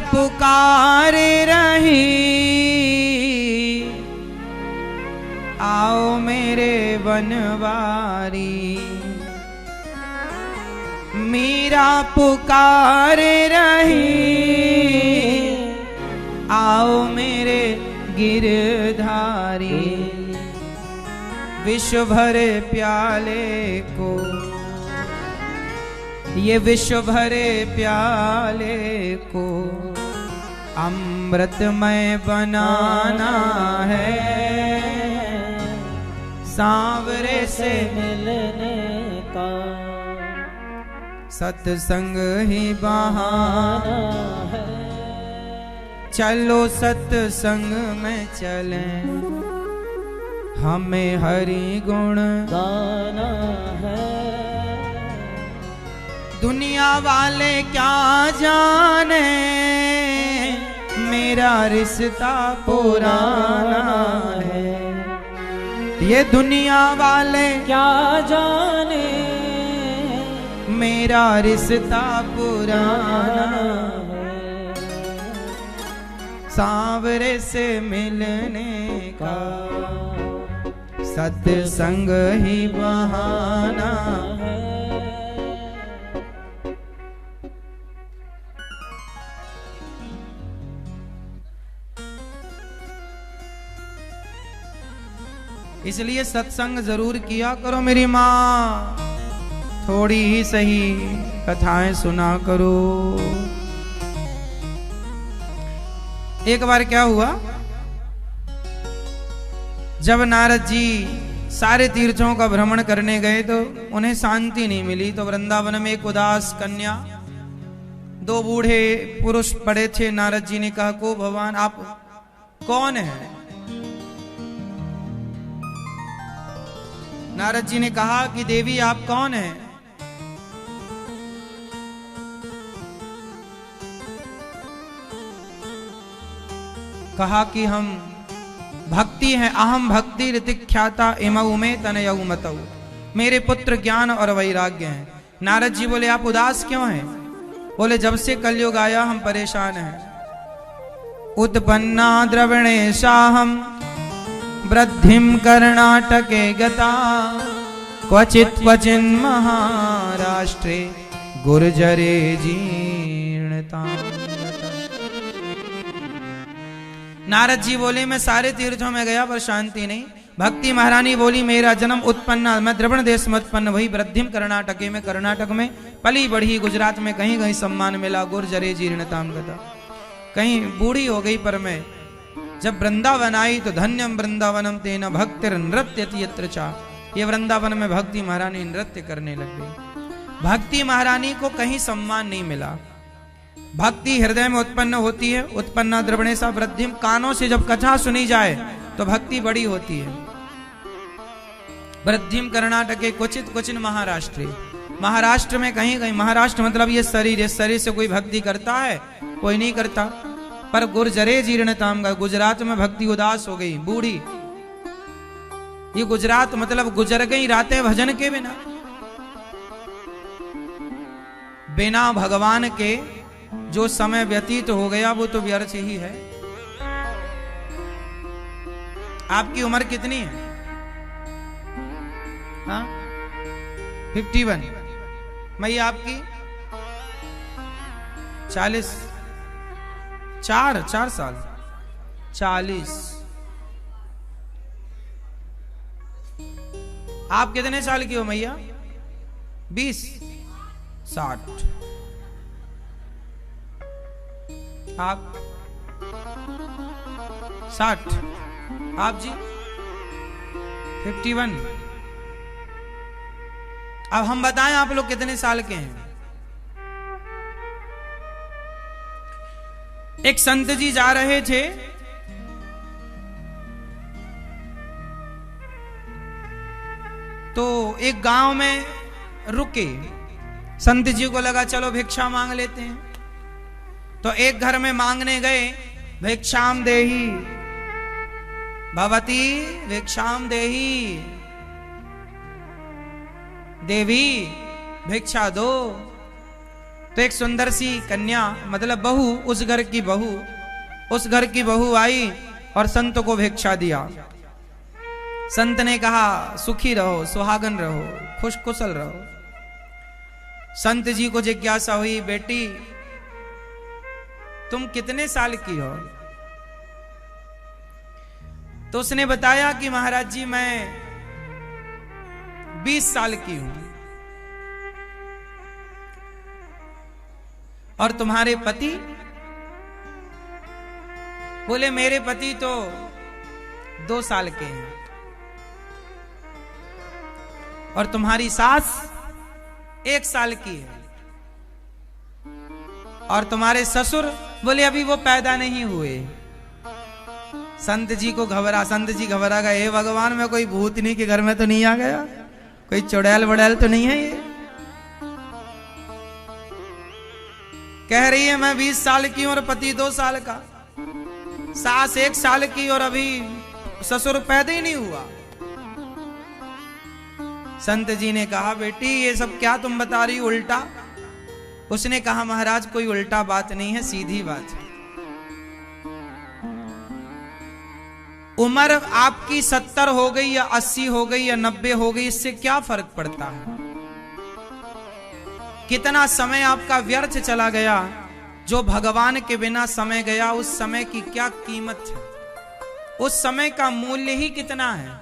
पुकार रही, आओ मेरे बनवारी। मीरा पुकार रही, आओ मेरे गिरधारी। विश्व भरे प्याले को, ये विश्व भरे प्याले को अमृतमय बनाना है, सांवरे से मिलने का सत्संग ही बहाना है। चलो सत्संग में चलें, हमें हरि गुण गाना है। दुनिया वाले क्या जाने, मेरा रिश्ता पुराना है। ये दुनिया वाले क्या जाने, मेरा रिश्ता पुराना है, सांवरे से मिलने का सत्संग ही बहाना है। इसलिए सत्संग जरूर किया करो मेरी माँ, थोड़ी ही सही कथाएं सुना करो। एक बार क्या हुआ, जब नारद जी सारे तीर्थों का भ्रमण करने गए तो उन्हें शांति नहीं मिली। तो वृंदावन में एक उदास कन्या, दो बूढ़े पुरुष पड़े थे। नारद जी ने कहा, को भगवान आप कौन हैं? नारद जी ने कहा कि देवी आप कौन हैं? कहा कि हम भक्ति हैं, अहम भक्ति ऋतिख्याता इमऊ में तनयऊ मतऊ। मेरे पुत्र ज्ञान और वैराग्य हैं। नारद जी बोले, आप उदास क्यों हैं? बोले, जब से कलयुग आया हम परेशान हैं। उत्पन्ना द्रविणेशाहम वृद्धिम कर्णाटके गता, क्वचित क्वचिन महाराष्ट्रे गुर्जरे जीर्णता। नारद जी बोले, मैं सारे तीर्थों में गया पर शांति नहीं। भक्ति महारानी बोली, मेरा जन्म उत्पन्न, मैं द्रविण देश में उत्पन्न हुई। वृद्धिम कर्णाटके में, कर्नाटक में पली बढ़ी। गुजरात में कहीं कहीं सम्मान मिला। गुर्जरे जीर्णताम गता, कहीं बूढ़ी हो गई पर मैं जब वृंदावन आई तो धन्यम वृंदावनम तेन भक्तिर नृत्यति यत्र चा। ये वृंदावन में भक्ति महारानी नृत्य करने लग गई। भक्ति महारानी को कहीं सम्मान नहीं मिला। भक्ति हृदय में उत्पन्न होती है। उत्पन्ना द्रविणेशा वृद्धिम, कानों से जब कथा सुनी जाए तो भक्ति बड़ी होती है। वृद्धिम कर्नाटके क्वचित क्वचिन महाराष्ट्र, महाराष्ट्र में कहीं कहीं। महाराष्ट्र मतलब ये शरीर, इस शरीर से कोई भक्ति करता है? कोई नहीं करता। पर गुर्जरे जीर्णताम का, गुजरात में भक्ति उदास हो गई, बूढ़ी। ये गुजरात मतलब गुजर गई रातें भजन के बिना। बिना भगवान के जो समय व्यतीत हो गया वो तो व्यर्थ ही है। आपकी उम्र कितनी है? हाँ, 51। मैया आपकी 40, 4 साल, 40। आप कितने साल की हो मैया? 20, 60। आप 60। आप जी 51। अब हम बताएं आप लोग कितने साल के हैं? एक संत जी जा रहे थे, तो एक गांव में रुके। संत जी को लगा चलो भिक्षा मांग लेते हैं। तो एक घर में मांगने गए, भिक्षाम देही भवती भिक्षाम देही, देवी भिक्षा दो। तो एक सुंदर सी कन्या मतलब बहू, उस घर की बहू आई और संत को भिक्षा दिया। संत ने कहा सुखी रहो, सुहागन रहो, खुश कुशल रहो। संत जी को जिज्ञासा हुई, बेटी तुम कितने साल की हो? तो उसने बताया कि महाराज जी मैं 20 साल की हूं। और तुम्हारे पति? बोले मेरे पति तो 2 साल के हैं। और तुम्हारी सास 1 साल की है। और तुम्हारे ससुर? बोले अभी वो पैदा नहीं हुए। संत जी घबरा गए, हे भगवान मैं कोई भूतनी के घर में तो नहीं आ गया, कोई चुड़ैल वड़ैल तो नहीं है ये? कह रही है मैं 20 साल की हूं और पति 2 साल का, सास 1 साल की और अभी ससुर पैदा ही नहीं हुआ। संत जी ने कहा बेटी ये सब क्या तुम बता रही उल्टा? उसने कहा महाराज कोई उल्टा बात नहीं है, सीधी बात है। उम्र आपकी 70 हो गई या 80 हो गई या 90 हो गई, इससे क्या फर्क पड़ता है? कितना समय आपका व्यर्थ चला गया, जो भगवान के बिना समय गया, उस समय की क्या कीमत है? उस समय का मूल्य ही कितना है?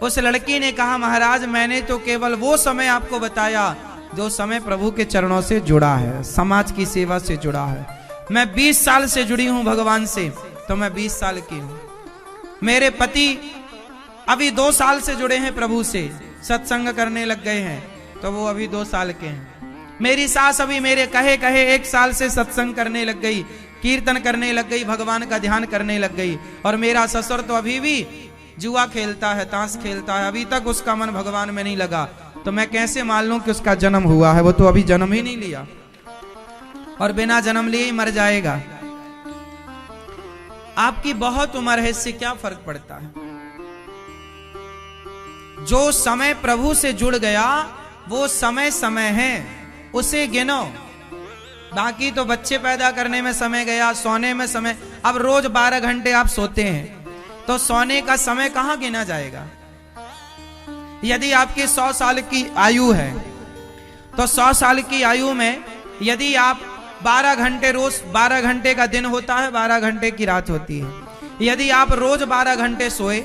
उस लड़की ने कहा महाराज मैंने तो केवल वो समय आपको बताया जो समय प्रभु के चरणों से जुड़ा है, समाज की सेवा से जुड़ा है। मैं 20 साल से जुड़ी हूं भगवान से, तो मैं 20 साल की हूं। मेरे पति अभी 2 साल से जुड़े हैं प्रभु से, सत्संग करने लग गए हैं, तो वो अभी 2 साल के हैं। मेरी सास अभी मेरे कहे 1 साल से सत्संग करने लग गई, कीर्तन करने लग गई, भगवान का ध्यान करने लग गई। और मेरा ससुर तो अभी भी जुआ खेलता है, ताश खेलता है, अभी तक उसका मन भगवान में नहीं लगा। तो मैं कैसे मान लूं कि उसका जन्म हुआ है? वो तो अभी जन्म ही नहीं लिया और बिना जन्म लिए ही मर जाएगा। आपकी बहुत उम्र है, इससे क्या फर्क पड़ता है? जो समय प्रभु से जुड़ गया वो समय समय है, उसे गिनो। बाकी तो बच्चे पैदा करने में समय गया, सोने में समय। अब रोज 12 घंटे आप सोते हैं तो सोने का समय कहां गिना जाएगा? यदि आपकी 100 साल की आयु है तो 100 साल की आयु में यदि आप 12 घंटे, रोज 12 घंटे का दिन होता है, 12 घंटे की रात होती है। यदि आप रोज 12 घंटे सोए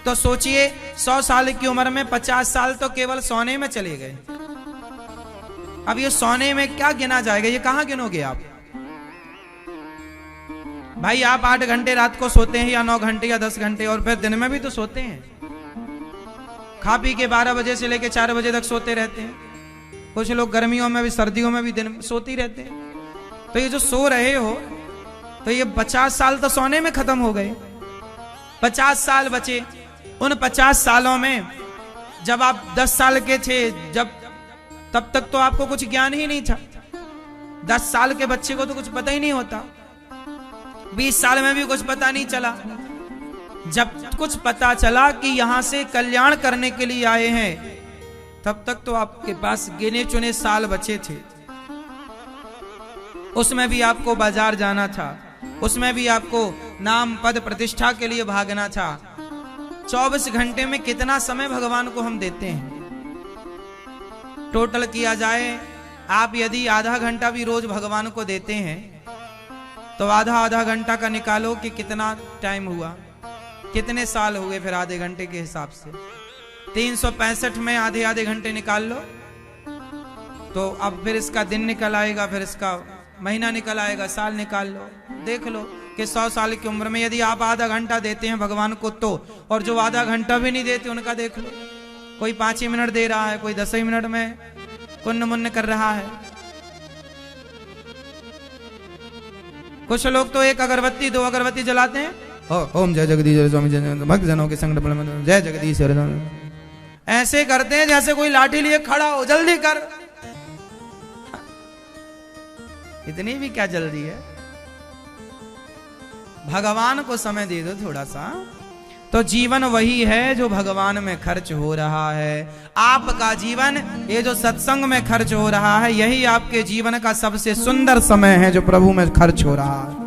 तो सोचिए 100 साल की उम्र में 50 साल तो केवल सोने में चले गए। अब ये सोने में क्या गिना जाएगा? ये कहां गिनोगे आप? भाई आप 8 घंटे रात को सोते हैं या 9 घंटे या 10 घंटे, और फिर दिन में भी तो सोते हैं। खा पी के 12 बजे से लेके 4 बजे तक सोते रहते हैं। कुछ लोग गर्मियों में भी सर्दियों में भी दिन सोते ही रहते हैं। तो ये जो सो रहे हो तो ये 50 साल तो सोने में खत्म हो गए। 50 साल बचे। उन 50 सालों में जब आप 10 साल के थे, तब तक तो आपको कुछ ज्ञान ही नहीं था। 10 साल के बच्चे को तो कुछ पता ही नहीं होता। 20 साल में भी कुछ पता नहीं चला। जब कुछ पता चला कि यहां से कल्याण करने के लिए आए हैं, तब तक तो आपके पास गिने चुने साल बचे थे। उसमें भी आपको बाजार जाना था, उसमें भी आपको नाम पद प्रतिष्ठा के लिए भागना था। 24 घंटे में कितना समय भगवान को हम देते हैं? टोटल किया जाए, आप यदि आधा घंटा भी रोज भगवान को देते हैं तो आधा घंटा का निकालो कि कितना टाइम हुआ, कितने साल हुए फिर आधे घंटे के हिसाब से। 365 में आधे घंटे निकाल लो तो अब फिर इसका दिन निकल आएगा, फिर इसका महीना निकल आएगा, साल निकाल लो। देख लो कि 100 साल की उम्र में यदि आप आधा घंटा देते हैं भगवान को तो, और जो आधा घंटा भी नहीं देते उनका देख लो। कोई 5 ही मिनट दे रहा है, कोई 10 ही मिनट में पुण्य मुण्य कर रहा है। कुछ लोग तो 1 अगरबत्ती 2 अगरबत्ती जलाते हैं, ओम जय जगदीश स्वामी जय भक्त जनों के संग जय जगदीश। ऐसे करते हैं जैसे कोई लाठी लिए खड़ा हो, जल्दी कर। इतनी भी क्या जल्दी है? भगवान को समय दे दो थोड़ा सा। तो जीवन वही है जो भगवान में खर्च हो रहा है। आपका जीवन ये जो सत्संग में खर्च हो रहा है, यही आपके जीवन का सबसे सुंदर समय है जो प्रभु में खर्च हो रहा है।